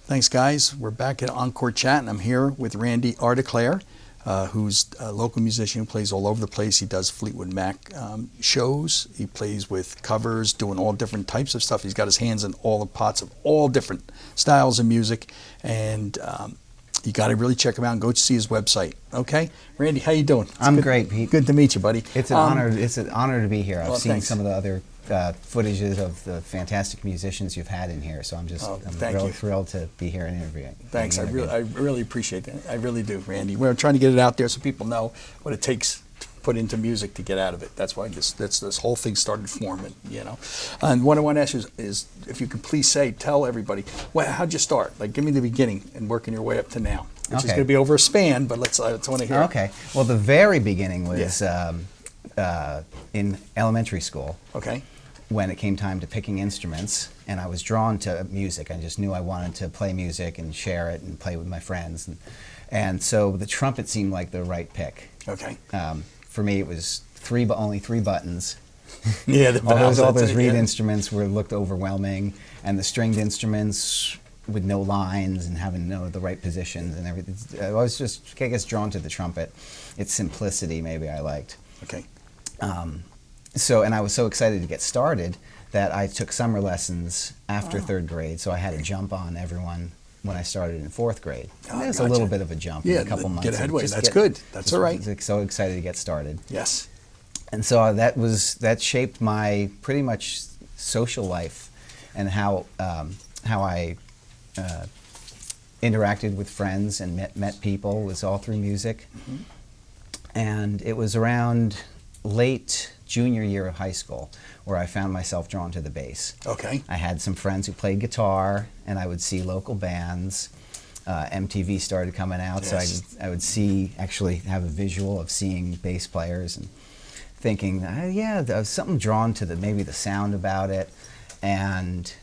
Thanks, guys. We're back at Encore Chat, and I'm here with Randy Artiglere, who's a local musician who plays all over the place. He does Fleetwood Mac shows. He plays with covers, doing all different types of stuff. He's got his hands in all the pots of all different styles of music, and you got to really check him out and go see his website. Okay, Randy, how you doing? I'm great, Pete. Good to meet you, buddy. It's an honor. It's an honor to be here. I've seen thanks. some of the other footages of the fantastic musicians you've had in here, so I'm really thrilled to be here and interviewing. Thanks. I really appreciate that. I really do, Randy. We're trying to get it out there so people know what it takes to put into music to get out of it. That's why this whole thing started forming, you know. And what I want to ask you is if you could please tell everybody, how'd you start? Like, give me the beginning and working your way up to now, which is going to be over a span, but let's want to hear. Okay. Well, the very beginning was in elementary school. Okay. When it came time to picking instruments, and I was drawn to music. I just knew I wanted to play music and share it and play with my friends. And so the trumpet seemed like the right pick. Okay. For me, it was only three buttons. Yeah, all those reed instruments looked overwhelming, and the stringed instruments with no lines and having the right positions and everything. I was just, I guess, drawn to the trumpet. Its simplicity, maybe I liked. Okay. And I was so excited to get started that I took summer lessons after third grade, so I had to jump on everyone when I started in fourth grade. There's a little bit of a jump in a couple months. Get a headway. That's good. That's all right. I was so excited to get started. Yes. And so that shaped my pretty much social life and how I interacted with friends and met people was all through music. Mm-hmm. And it was around late junior year of high school where I found myself drawn to the bass. Okay. I had some friends who played guitar, and I would see local bands. MTV started coming out, yes. So I would have a visual of seeing bass players and thinking, there was something drawn to maybe the sound about it, and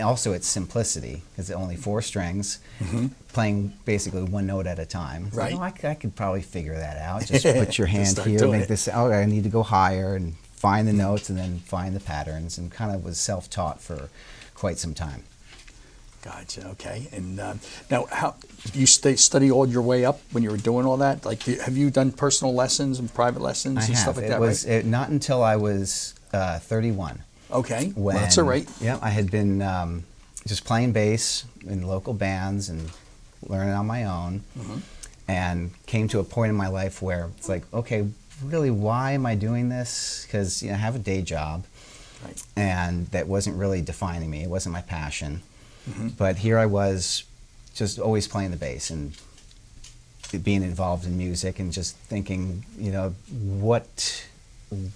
also its simplicity, because it's only 4 strings, mm-hmm. playing basically one note at a time. Right. So, I could probably figure that out. Just put your hand here, make this. I need to go higher, and find the notes, and then find the patterns, and kind of was self-taught for quite some time. Gotcha. Okay. And now, how you study all your way up when you were doing all that? Like, have you done personal lessons and private lessons and stuff like that? Right? Not until I was 31. Okay. When, Well, that's all right. Yeah, I had been just playing bass in local bands and learning on my own, and came to a point in my life where it's like, okay, really, why am I doing this? Because I have a day job, Right. and that wasn't really defining me. It wasn't my passion. But here I was, just always playing the bass and being involved in music, and just thinking,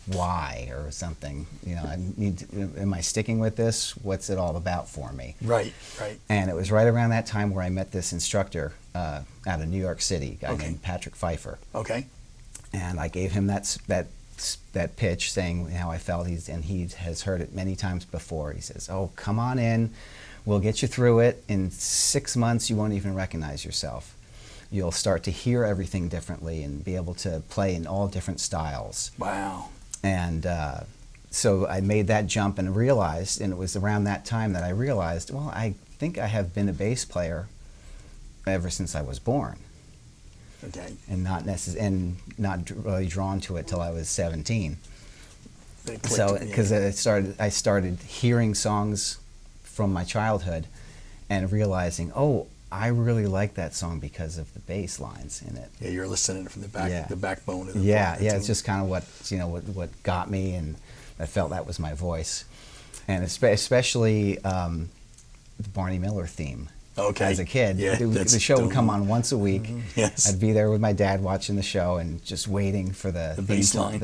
why or something. Am I sticking with this? What's it all about for me? Right. Right. And it was right around that time where I met this instructor out of New York City, a guy named Patrick Pfeiffer. Okay. And I gave him that pitch, saying how I felt. He has heard it many times before. He says, "Oh, come on in. We'll get you through it. In 6 months, you won't even recognize yourself. You'll start to hear everything differently and be able to play in all different styles." Wow. And so I made that jump and realized, and it was around that time that I realized, well, I think I have been a bass player ever since I was born. Okay. And not really drawn to it till I was 17. So because I started hearing songs from my childhood and realizing, oh, I really like that song because of the bass lines in it. Yeah, you're listening from the backbone of the It's just kind of what got me, and I felt that was my voice, and especially the Barney Miller theme. Okay. As a kid, Yeah, the show would come on once a week. Yes. I'd be there with my dad watching the show and just waiting for the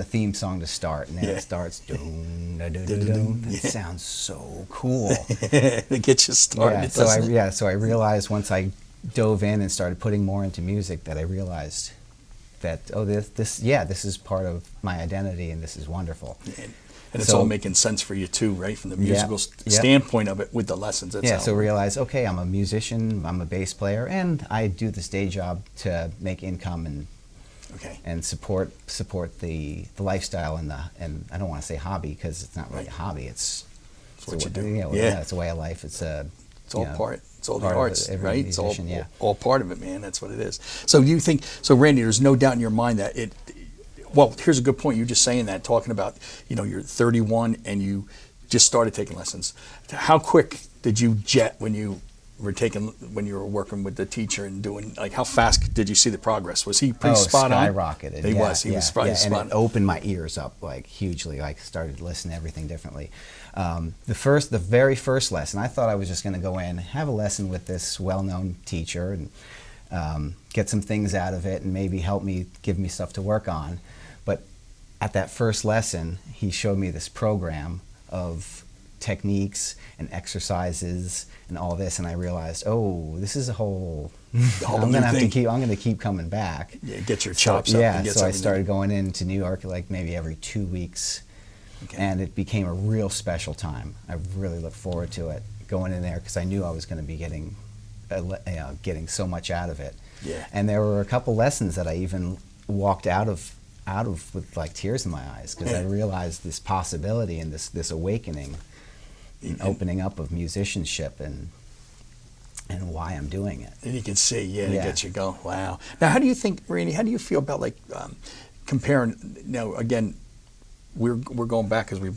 theme song to start, and then it starts. Doom, da, da, da, doom. That sounds so cool. It gets you started. So I realized once I dove in and started putting more into music that I realized that this is part of my identity, and this is wonderful. And it's all making sense for you too, right? From the musical standpoint of it, with the lessons. So realize, okay, I'm a musician, I'm a bass player, and I do this day job to make income and support the lifestyle and I don't want to say hobby, because it's not really a hobby. It's what you do. It's a way of life. It's all part. It's all the arts, right? It's musician, all part of it, man. That's what it is. So do you think? So Randy, there's no doubt in your mind that it. Well, here's a good point. You're just saying that, talking about, you're 31 and you just started taking lessons. How quick did you jet when you were working with the teacher and doing, like, how fast did you see the progress? Was he pretty spot on? Skyrocketed. He was probably spot on. And it opened my ears up like hugely. Like, started to listen to everything differently. The very first lesson, I thought I was just going to go in, have a lesson with this well-known teacher, and get some things out of it, and maybe give me stuff to work on. But at that first lesson, he showed me this program of techniques and exercises and all this, and I realized, oh, this is a whole. I'm gonna keep coming back. Yeah, get your chops up. And so I started going into New York like maybe every 2 weeks, and it became a real special time. I really looked forward to it, going in there, because I knew I was going to be getting so much out of it. Yeah. And there were a couple lessons that I even walked out of with like tears in my eyes, because I realized this possibility and this awakening and opening up of musicianship and why I'm doing it. And you can see, it gets you going. Wow. Now, how do you think, Randy, how do you feel about, like, comparing, now, again, we're going back because we've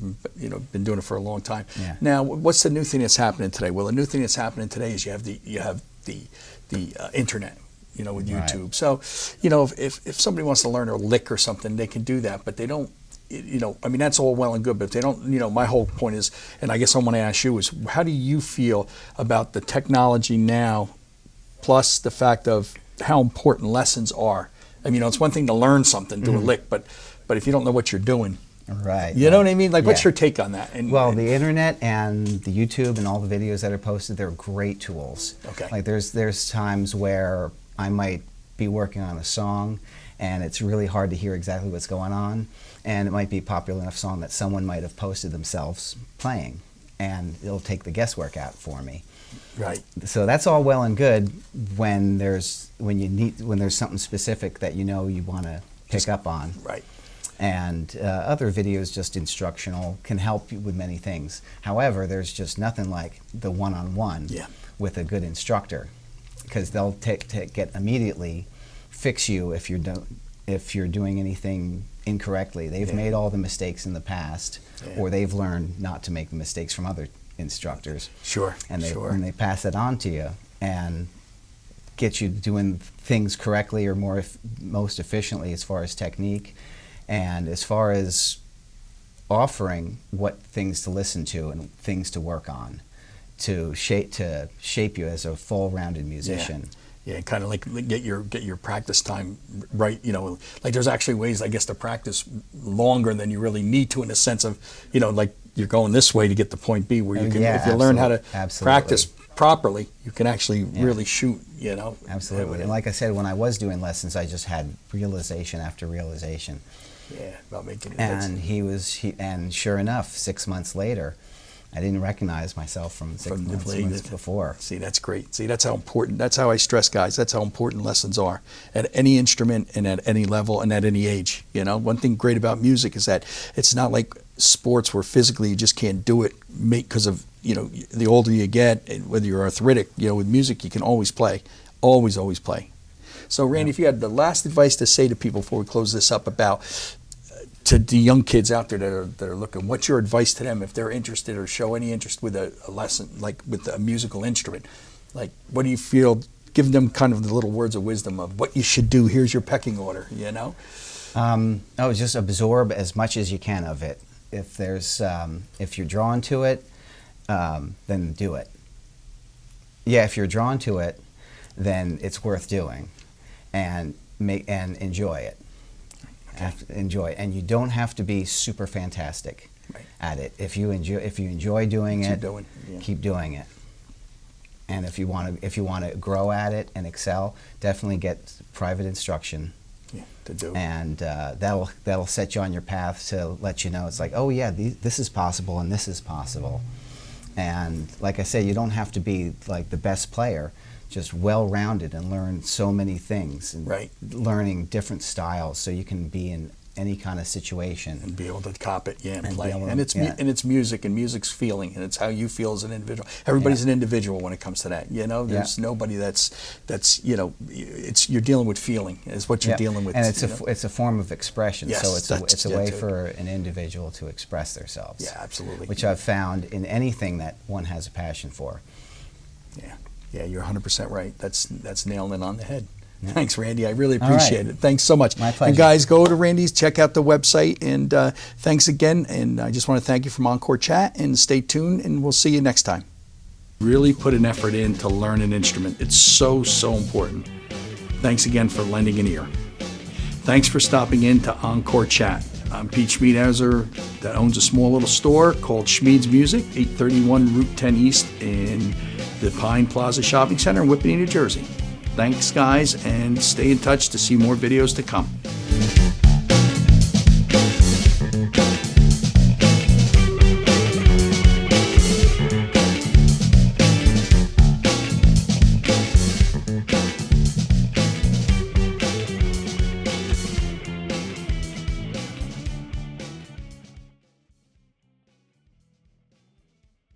been doing it for a long time. Yeah. Now, what's the new thing that's happening today? Well, the new thing that's happening today is you have the internet, with YouTube. Right. So, if somebody wants to learn a lick or something, they can do that, but they don't. That's all well and good, but if they don't, my whole point is, and I guess I want to ask you, is how do you feel about the technology now, plus the fact of how important lessons are? It's one thing to learn something, do a lick, but if you don't know what you're doing, right? You know what I mean? Like, what's your take on that? The internet and the YouTube and all the videos that are posted, they're great tools. Okay. Like, there's times where I might be working on a song, and it's really hard to hear exactly what's going on, and it might be a popular enough song that someone might have posted themselves playing, and it'll take the guesswork out for me. Right. So that's all well and good when there's something specific that you want to pick up on. Right. And other videos, just instructional, can help you with many things. However, there's just nothing like the one-on-one, with a good instructor, because they'll get immediately fix you if you're doing anything incorrectly. They've made all the mistakes in the past, or they've learned not to make the mistakes from other instructors. Sure. And they pass it on to you and get you doing things correctly or most efficiently as far as technique, and as far as offering what things to listen to and things to work on to shape you as a full-rounded musician. Yeah, kind of like get your practice time right. Like there's actually ways, I guess, to practice longer than you really need to, in the sense of, like you're going this way to get to point B, where you can, if you learn how to practice properly, you can actually really shoot. Absolutely. And like I said, when I was doing lessons, I just had realization after realization. Yeah, about making it. And sure enough, 6 months later, I didn't recognize myself from 6 months before. See, that's great. See, that's how important, that's how I stress, guys, that's how important lessons are at any instrument and at any level and at any age. One thing great about music is that it's not like sports where physically you just can't do it because of, the older you get, whether you're arthritic, with music you can always play, always play. So Randy, if you had the last advice to say to people before we close this up about to the young kids out there that are looking, what's your advice to them if they're interested or show any interest with a lesson, like with a musical instrument? Like, what do you feel? Give them kind of the little words of wisdom of what you should do. Here's your pecking order. Just absorb as much as you can of it. If you're drawn to it, then do it. Yeah, if you're drawn to it, then it's worth doing, and enjoy it. Enjoy it, and you don't have to be super fantastic at it. If you enjoy doing it, keep doing it. And if you want to grow at it and excel, definitely get private instruction. To do. And that'll set you on your path to let you know it's like, oh yeah, this is possible and this is possible. And like I said, you don't have to be like the best player, just well-rounded and learn so many things, and learning different styles so you can be in any kind of situation and be able to cop it, and play. And it's music, and music's feeling, and it's how you feel as an individual. Everybody's an individual when it comes to that. There's nobody that's it's you're dealing with feeling is what you're dealing with. And it's a form of expression. So it's a way for an individual to express themselves. Yeah, absolutely. Which I've found in anything that one has a passion for. Yeah, you're 100% right. That's nailing it on the head. Yeah. Thanks, Randy. I really appreciate it. Thanks so much. My pleasure. And guys, go to Randy's, check out the website, and thanks again. And I just want to thank you from Encore Chat, and stay tuned, and we'll see you next time. Really put an effort in to learn an instrument. It's so important. Thanks again for lending an ear. Thanks for stopping in to Encore Chat. I'm Pete Schmeeds, that owns a small little store called Schmeeds Music, 831 Route 10 East in the Pine Plaza Shopping Center in Whippany, New Jersey. Thanks, guys, and stay in touch to see more videos to come.